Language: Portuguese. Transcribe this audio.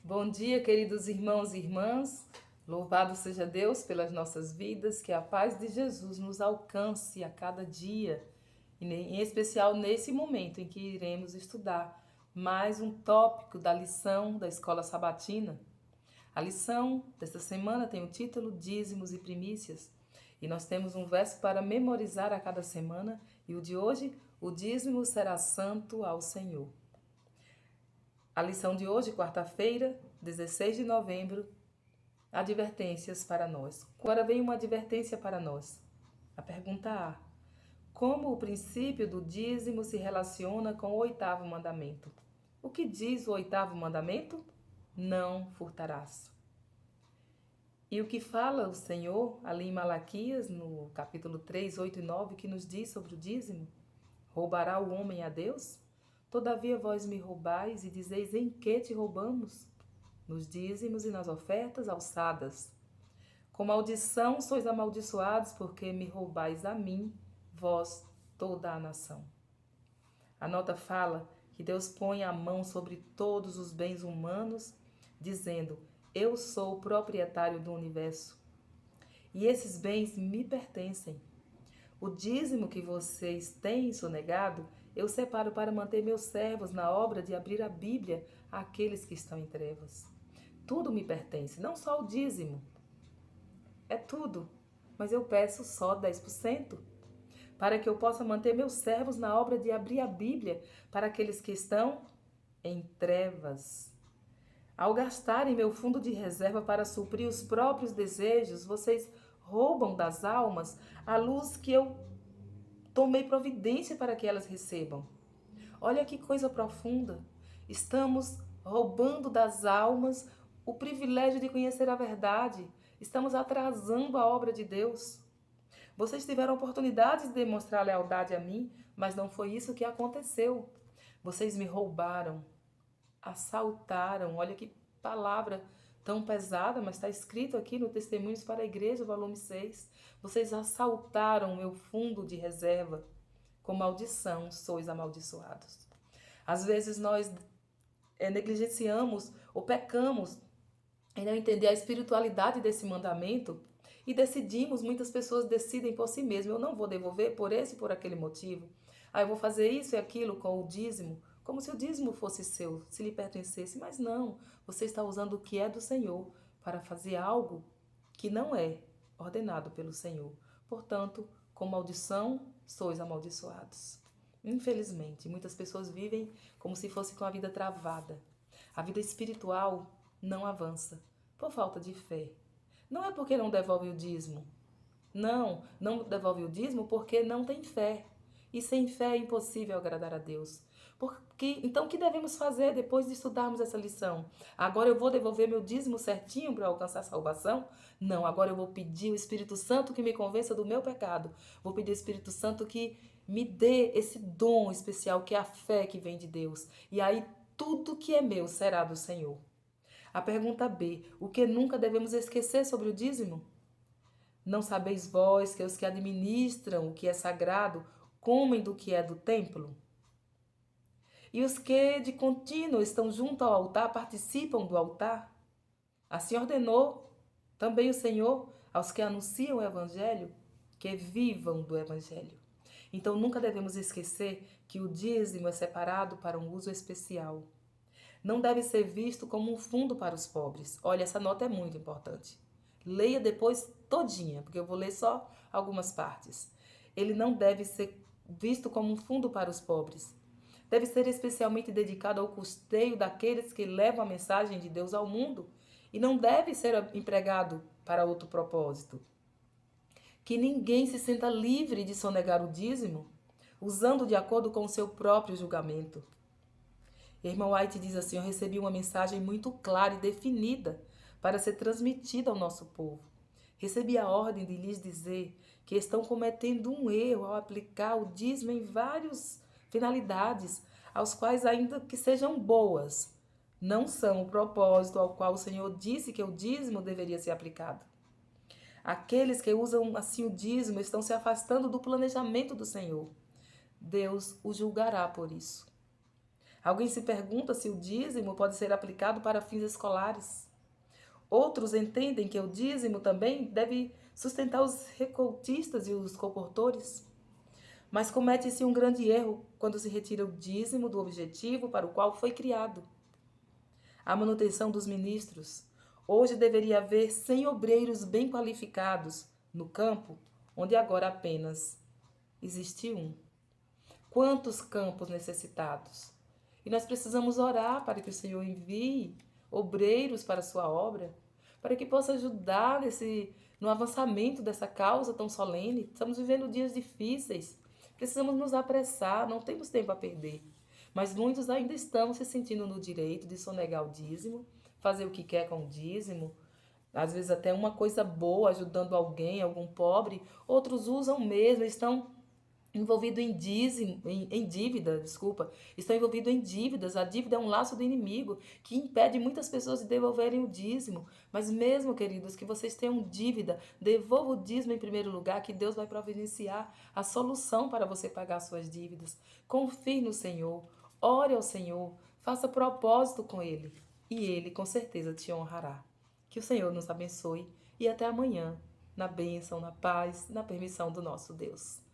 Bom dia, queridos irmãos e irmãs. Louvado seja Deus pelas nossas vidas, que a paz de Jesus nos alcance a cada dia, e em especial nesse momento em que iremos estudar mais um tópico da lição da Escola Sabatina. A lição desta semana tem o título Dízimos e Primícias, e nós temos um verso para memorizar a cada semana, e o de hoje, o dízimo será santo ao Senhor. A lição de hoje, quarta-feira, 16 de novembro, advertências para nós. Agora vem uma advertência para nós. A pergunta A. Como o princípio do dízimo se relaciona com o oitavo mandamento? O que diz o oitavo mandamento? Não furtarás. E o que fala o Senhor ali em Malaquias, no capítulo 3, 8 e 9, que nos diz sobre o dízimo? Roubará o homem a Deus? Todavia vós me roubais e dizeis: em que te roubamos? Nos dízimos e nas ofertas alçadas. Com maldição sois amaldiçoados, porque me roubais a mim, vós, toda a nação. A nota fala que Deus põe a mão sobre todos os bens humanos, dizendo: eu sou o proprietário do universo. E esses bens me pertencem. O dízimo que vocês têm sonegado, eu separo para manter meus servos na obra de abrir a Bíblia àqueles que estão em trevas. Tudo me pertence, não só o dízimo. É tudo, mas eu peço só 10%, para que eu possa manter meus servos na obra de abrir a Bíblia para aqueles que estão em trevas. Ao gastarem meu fundo de reserva para suprir os próprios desejos, vocês roubam das almas a luz que eu tomei providência para que elas recebam. Olha que coisa profunda. Estamos roubando das almas o privilégio de conhecer a verdade. Estamos atrasando a obra de Deus. Vocês tiveram oportunidade de demonstrar lealdade a mim, mas não foi isso que aconteceu. Vocês me roubaram, assaltaram. Olha que palavra tão pesada, mas está escrito aqui no Testemunhos para a Igreja, volume 6. Vocês assaltaram meu fundo de reserva. Com maldição sois amaldiçoados. Às vezes nós negligenciamos ou pecamos em não entender a espiritualidade desse mandamento e decidimos, muitas pessoas decidem por si mesmas: eu não vou devolver por esse e por aquele motivo. Eu vou fazer isso e aquilo com o dízimo, como se o dízimo fosse seu, se lhe pertencesse. Mas não, você está usando o que é do Senhor para fazer algo que não é ordenado pelo Senhor. Portanto, com maldição, sois amaldiçoados. Infelizmente, muitas pessoas vivem como se fosse com a vida travada. A vida espiritual não avança por falta de fé. Não é porque não devolve o dízimo. Não devolve o dízimo porque não tem fé. E sem fé é impossível agradar a Deus. Então, o que devemos fazer depois de estudarmos essa lição? Agora eu vou devolver meu dízimo certinho para alcançar a salvação? Não, agora eu vou pedir o Espírito Santo que me convença do meu pecado. Vou pedir ao Espírito Santo que me dê esse dom especial que é a fé que vem de Deus. E aí tudo que é meu será do Senhor. A pergunta B: o que nunca devemos esquecer sobre o dízimo? Não sabeis vós que os que administram o que é sagrado comem do que é do templo? E os que de contínuo estão junto ao altar participam do altar? Assim ordenou também o Senhor aos que anunciam o Evangelho que vivam do Evangelho. Então nunca devemos esquecer que o dízimo é separado para um uso especial. Não deve ser visto como um fundo para os pobres. Olha, essa nota é muito importante. Leia depois todinha, porque eu vou ler só algumas partes. Ele não deve ser visto como um fundo para os pobres. Deve ser especialmente dedicado ao custeio daqueles que levam a mensagem de Deus ao mundo e não deve ser empregado para outro propósito. Que ninguém se sinta livre de sonegar o dízimo, usando de acordo com o seu próprio julgamento. Irmão White diz assim: eu recebi uma mensagem muito clara e definida para ser transmitida ao nosso povo. Recebi a ordem de lhes dizer que estão cometendo um erro ao aplicar o dízimo em várias finalidades, aos quais, ainda que sejam boas, não são o propósito ao qual o Senhor disse que o dízimo deveria ser aplicado. Aqueles que usam assim o dízimo estão se afastando do planejamento do Senhor. Deus o julgará por isso. Alguém se pergunta se o dízimo pode ser aplicado para fins escolares. Outros entendem que o dízimo também deve sustentar os recoltistas e os comportores. Mas comete-se um grande erro quando se retira o dízimo do objetivo para o qual foi criado. A manutenção dos ministros. Hoje deveria haver 100 obreiros bem qualificados no campo, onde agora apenas existe um. Quantos campos necessitados? E nós precisamos orar para que o Senhor envie obreiros para a sua obra, para que possa ajudar no avançamento dessa causa tão solene. Estamos vivendo dias difíceis, precisamos nos apressar, não temos tempo a perder. Mas muitos ainda estão se sentindo no direito de sonegar o dízimo, fazer o que quer com o dízimo, às vezes até uma coisa boa, ajudando alguém, algum pobre. Outros usam mesmo, estão envolvido em dízimo, em dívida, desculpa, estão envolvidos em dívidas. A dívida é um laço do inimigo que impede muitas pessoas de devolverem o dízimo. Mas mesmo, queridos, que vocês tenham dívida, devolva o dízimo em primeiro lugar, que Deus vai providenciar a solução para você pagar suas dívidas. Confie no Senhor, ore ao Senhor, faça propósito com Ele e Ele com certeza te honrará. Que o Senhor nos abençoe e até amanhã, na bênção, na paz, na permissão do nosso Deus.